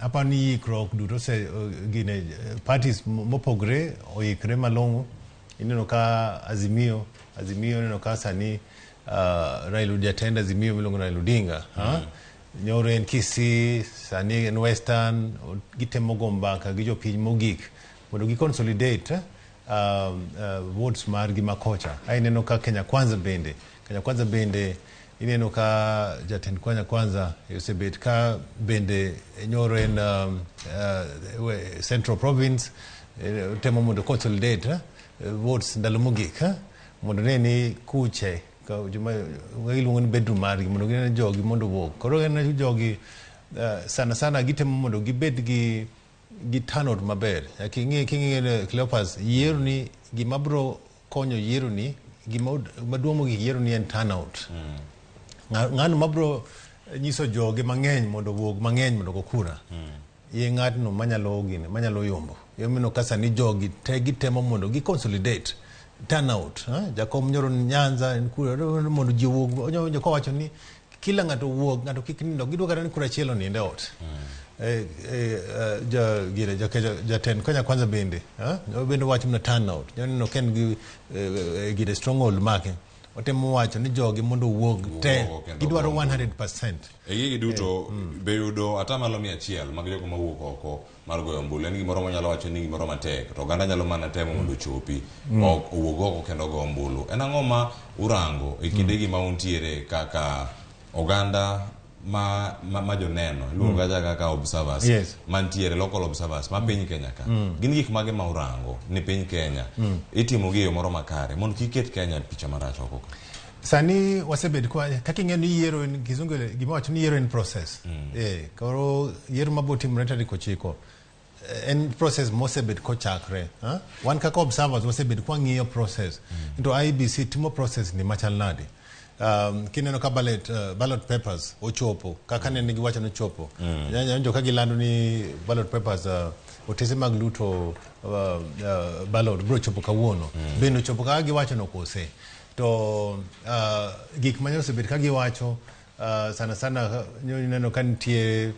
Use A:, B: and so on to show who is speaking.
A: apa ni krok duto se gine parties mopogre oikre malongo ineno ka Azimio ineno ka sani Raila Odinga Azimio milongo na Raila Odinga nyoro en Kisii sani en Western gitemo gombaka gi jopiny mogik mondo gi consolidate votes mar gi makocha ineno ka Kenya Kwanza bende ineno ka jatend Kenya Kwanza Wasebedo ka bende nyoro en Central Province temo mondo consolidate votes ndalo mogik mondo ne kuche ka juma iluongo ni bedroom margi mondo gine jogi mondo wuok koro en jogi sana gitemo mondo gibed gi turnout maber king'e Cleopas yiero ni gima bro konyo yiero ni gima maduong' mogik yiero ni en turnout ng'ano mabro nyiso jogi mang'eny mondo wuog mang'eny mondo go kura ye ng'atno manyalo yombo yomino kasa ni jogi te gitemo mondo gi consolidate turnout jakom nyoro Nyanza en kura mondo ji wuog onyo ko wacho ni kila ng'ato wuog ng'ato kik nindo gidwa kata ni kura chielo ninde ot jatend Kenya Kwanza bende wacho na turnout no ken gi stronghold make otemo wacho ni jogi mondo wuog te gidwaro 100%.
B: Gigi duto be yudo atamalo 100 mag jogo mawuok oko mar goyo ombulu en gimoro manyalo wacho ni gimoro matek to oganda nyalo mana temo mondo chopi ok owuog oko kendo go ombulu. En ang'o ma urango e kindegi ma untiere kaka oganda ma Joneno luonga kaka observers mantiere local observers ma piny Kenya ka gin gik mage ma urango ni piny Kenya itimo gi yo moro makare mondo kiket Kenya picha marach oko
A: sani Wasebedo kaka ing'e ni yiero en kizungu gima wacho ni yiero en process koro yiero mabotimore tarik 9 en process Wasebedo kochakre wan kaka observers Wasebedo kwang'iyo process into IEBC timo process ni machal nade kineno ka ballot papers ochopo kaka ne nigi wacho no chopo nyanjo ka gilando ni ballot papers otese mag luto ballot bro chopo kawuono bendo chopo ka giwacho no kose to gik manyo Wasebedo ka giwacho sana neno ka nitie